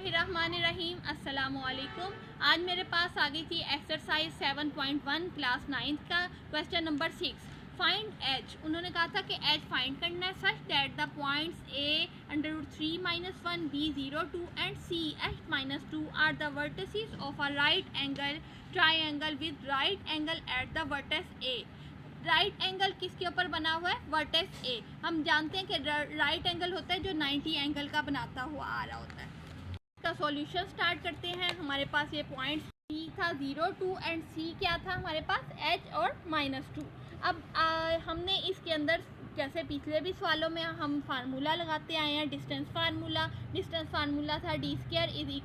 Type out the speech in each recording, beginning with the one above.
बिस्मिल्लाहिर्रहमानिर्रहीम। अस्सलामुअलैकुम। आज मेरे पास आ गई थी एक्सरसाइज 7.1 क्लास 9 का क्वेश्चन नंबर 6। Find H. उन्होंने कहा था कि एच फाइंड करना है such that the points A √3 - 1 b 0 2 and C h - 2 are the vertices of a right angle triangle with right angle at the vertex A. Right angle किसके ऊपर बना हुआ है? Vertex A. हम जानते हैं कि राइट एंगल होता है जो 90 एंगल का बनाता हुआ आ रहा होता है। इसका सॉल्यूशन स्टार्ट करते हैं। हमारे पास ये पॉइंट सी था 0 2 एंड सी क्या था हमारे पास? एच और -2। अब हमने इसके अंदर जैसे पिछले भी सवालों में हम फार्मूला लगाते आए हैं, डिस्टेंस फार्मूला था d² =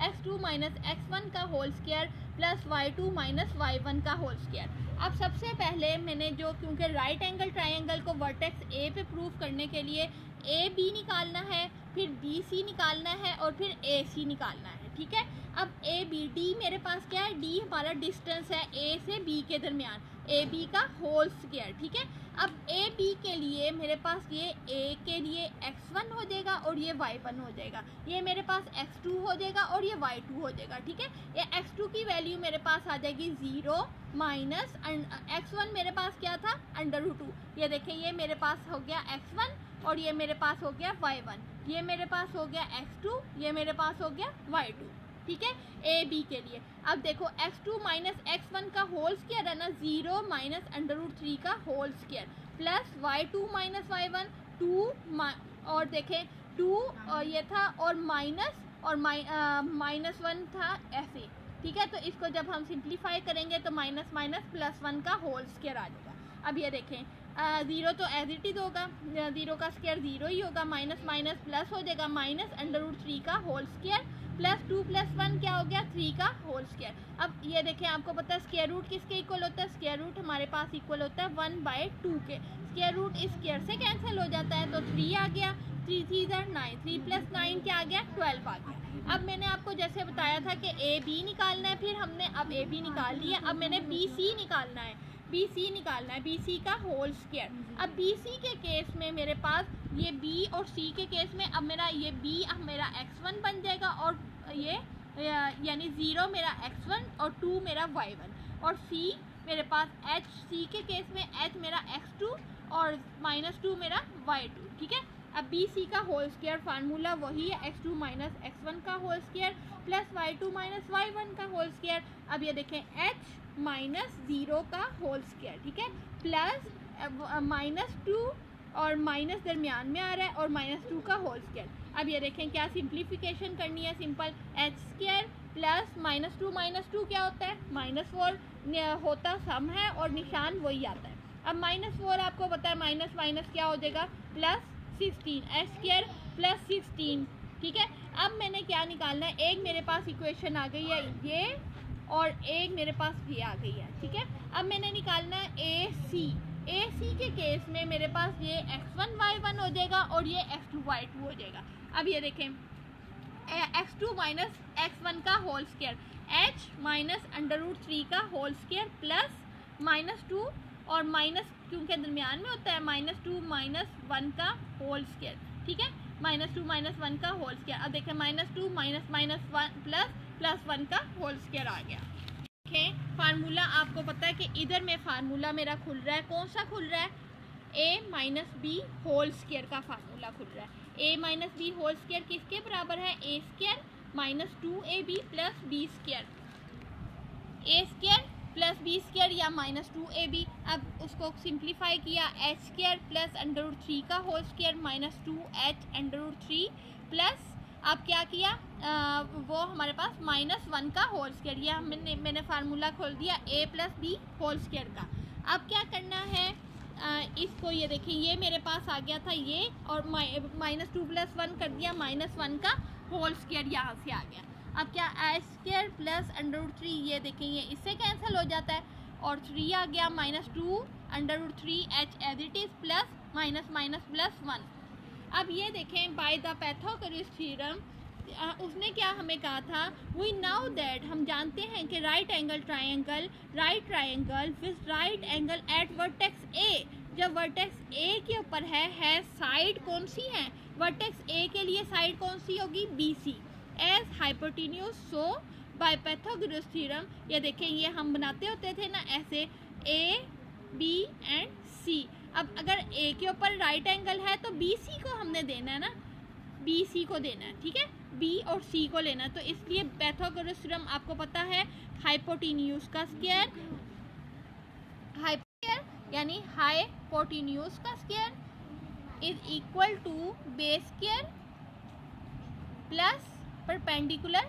x2 - x1 का whole square plus y2 - y1 का होल स्क्वायर। अब सबसे पहले मैंने जो, क्योंकि राइट एंगल ट्राइंगल को वर्टेक्स ए पे प्रूव करने के लिए ए बी निकालना है, फिर बी सी निकालना है और फिर ए सी निकालना है। ठीक है। अब ए बी डी मेरे पास क्या है? डी हमारा डिस्टेंस है ए से बी के दरमियान, ए बी का होल स्क्वायर। ठीक है। अब ए बी के लिए मेरे पास ये ए के लिए x1 हो जाएगा और ये y1 हो जाएगा, ये मेरे पास x2 हो जाएगा और ये y2 हो जाएगा। ठीक है। ये x2 की वैल्यू मेरे पास आ जाएगी 0 माइनस x1 मेरे पास क्या था? √2। ये देखें, ये मेरे पास हो गया x1 और ये मेरे पास हो गया y1, ये मेरे पास हो गया x2, ये मेरे पास हो गया y2। ठीक है। ए बी के लिए अब देखो x2 - x1 का होल स्क्वायर है ना, 0 माइनस √3 का whole square plus y2 - y1 2 और देखें 2 और ये था और माइनस और -1 था ऐसे। ठीक है। तो इसको जब हम सिंप्लीफाई करेंगे तो -+1 का होल स्क्वायर आ जाएगा। अब ये देखें 0 तो एज इट इज होगा, 0 का स्क्वायर 0 ही होगा, माइनस प्लस हो जाएगा, माइनस √3 का होल स्क्वायर प्लस 2 + 1 क्या हो गया? 3 का होल स्क्वायर। अब ये देखें, आपको पता है स्क्वायर रूट किसके इक्वल होता है? स्क्वायर रूट हमारे पास इक्वल होता है 1/2 के। स्क्वायर रूट इस स्क्वायर से कैंसिल हो जाता है तो 3 आ गया, 3 3 9, 3 + 9 क्या आ गया? 12 आ गया। अब मैंने आपको जैसे बताया था कि ए बी निकालना है, फिर हमने अब ए बी निकाल लिया, अब मैंने बी सी निकालना है, बी सी का होल स्क्वायर। अब बी सी के केस में मेरे पास ये बी और सी के केस में अब मेरा ये बी अब मेरा x1 बन जाएगा और ये यानी 0 मेरा x1 और 2 मेरा y1 और सी मेरे पास एच, सी के केस में एच मेरा x2 और -2 मेरा y2। ठीक है। अब बी सी का होल स्क्वायर फार्मूला वही है, x2 - x1 का whole square plus y2 - y1 का होल स्क्वायर। अब ये देखें h -0 का होल स्क्वायर। ठीक है। प्लस -2 और माइनस दरमियान में आ रहा है और -2 का होल स्क्वायर। अब ये देखें क्या सिंप्लीफिकेशन करनी है? सिंपल h² प्लस -2 क्या होता है? -4 होता सम है और निशान वही आता है। अब -4 आपको पता है माइनस क्या हो जाएगा? +16 h² प्लस 16। ठीक है। अब मैंने क्या निकालना है? एक मेरे पास इक्वेशन आ गई है ये और एक मेरे पास ये आ गई है। ठीक है। अब मैंने निकालना है ए सी के केस में मेरे पास ये x1 y1 हो जाएगा और ये x2 y2 हो जाएगा। अब ये देखें x2 - x1 का होल स्क्वायर, h -√3 का होल स्क्वायर प्लस -2 और माइनस क्योंकि दरमियान में होता है -2 - 1 का होल स्क्वायर। ठीक है। -2 - 1 का होल स्क्वायर। अब देखें -2 -1 प्लस 1 का होल स्क्वायर आ गया। फार्मूला आपको पता है कि इधर में फार्मूला मेरा खुल रहा है, कौन सा खुल रहा है? a - b होल स्क्वायर का फार्मूला खुल रहा है। a - b होल स्क्वायर किसके बराबर है? a² - 2ab plus b², a² plus b² या -2ab। अब उसको सिंप्लीफाई किया, h² प्लस √3 का होल स्क्वायर -2h √3 प्लस अब क्या किया वो हमारे पास -1 का होल स्क्वायर, या मैंने फार्मूला खोल दिया a + b होल स्क्वायर का। अब क्या करना है? इसको ये देखिए, ये मेरे पास आ गया था ये और -2 + 1 कर दिया, -1 का होल स्क्वायर यहाँ से आ गया। अब क्या h² प्लस √3, ये देखें ये इससे कैंसिल हो जाता है और 3 आ गया, -2 √3h as it is plus -+1। अब ये देखें बाय द पाइथागोरस थ्योरम उसने क्या हमें कहा था? वी नाउ दैट, हम जानते हैं कि right triangle with right angle eight vertex ए, जब वर्टेक्स ए के ऊपर है साइड कौन सी है? वर्टेक्स ए के लिए साइड कौन सी होगी? B C. As hypotenuse, so by Pythagoras theorem, ये देखें ये हम बनाते होते थे ना ऐसे ए बी एंड सी। अब अगर ए के ऊपर राइट एंगल है तो बी सी को हमने देना है ना, बी सी को देना है, ठीक है, बी और सी को लेना है। तो इसलिए पाइथागोरस थ्योरम आपको पता है हाइपोटेन्यूज का स्क्वायर, हाइपोटेन्यूज यानी हाइपोटेन्यूज का square is equal to base square plus perpendicular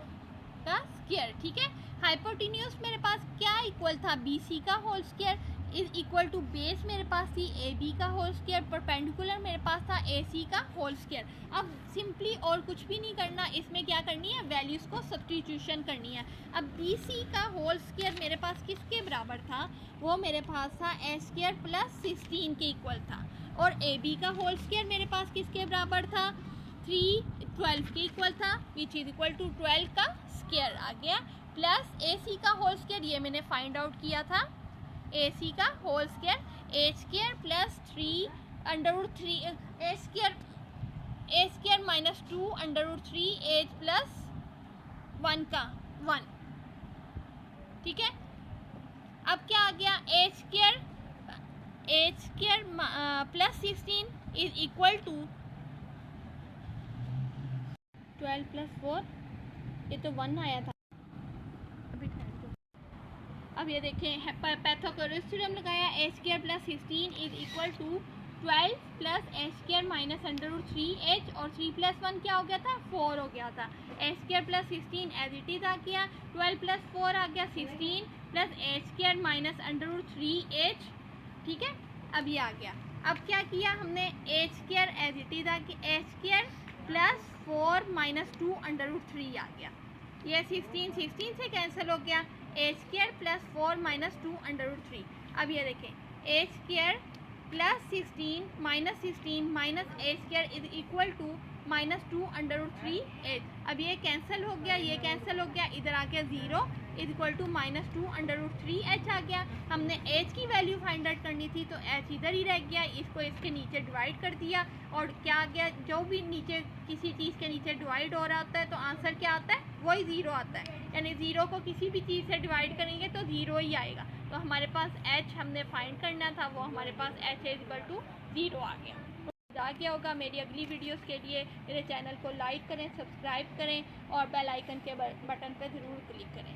का स्क्वायर, ठीक है। हाइपोटेन्यूज मेरे पास क्या इक्वल था, बी सी का whole square is equal to base मेरे पास थी ए बी का होल स्क्वायर, परपेंडिकुलर मेरे पास था ए सी का होल स्क्वायर। अब सिंपली और कुछ भी नहीं करना, इसमें क्या करनी है, वैल्यूज़ को सब्स्टिट्यूशन करनी है। अब बी सी का होल स्क्वायर मेरे पास किसके बराबर था, वो मेरे पास था ए स्क्वायर प्लस 16 के इक्वल था, और ए बी का होल स्क्वायर मेरे पास किसके बराबर था, 12 के इक्वल था, विच इज इक्वल टू 12 का स्क्वायर आ गया, प्लस ए सी का होल स्क्वायर ये मैंने फाइंड आउट किया था, ए सी का whole square A square plus 3 under root 3 A square minus 2 under root 3 H plus 1 का 1, ठीक है। अब क्या आ गया, A square plus 16 is equal to 12 plus 4, ये तो 1 आया था। अब ये देखें पाइथागोरस थ्योरम लगाया, A square plus 16 is equal to 12 plus A square minus under root 3 H, और 3 प्लस 1 क्या हो गया था, 4 हो गया था। A square plus 16 as it is आ गया, 12 प्लस 4 आ गया 16 plus A square minus under root 3 H, ठीक है। अब ये आ गया, अब क्या किया हमने, A square as it is आ गया, A square plus 4 minus 2 under root 3 आ गया, ये 16 से कैंसिल हो गया, A square plus 4 minus 2 under root 3। अब ये देखें A square plus 16 minus A square is equal to minus 2 under root 3 H. अब ये कैंसिल हो गया, ये कैंसिल हो गया, इधर आ गया 0 is equal to minus 2 under root 3 H आ गया। हमने एच की वैल्यू फाइंड आउट करनी थी तो एच इधर ही रह गया, इसको इसके नीचे डिवाइड कर दिया, और क्या आ गया, जो भी नीचे किसी चीज़ के नीचे डिवाइड हो रहा होता है तो आंसर क्या आता है, वही 0 आता है, यानी 0 को किसी भी चीज़ से डिवाइड करेंगे तो 0 ही आएगा। तो हमारे पास एच हमने फाइंड करना था, वो हमारे पास एच इज इक्वल टू 0 आ गया। आ गया होगा। मेरी अगली वीडियोस के लिए मेरे चैनल को लाइक करें, सब्सक्राइब करें और बेल आइकन के बटन पर ज़रूर क्लिक करें।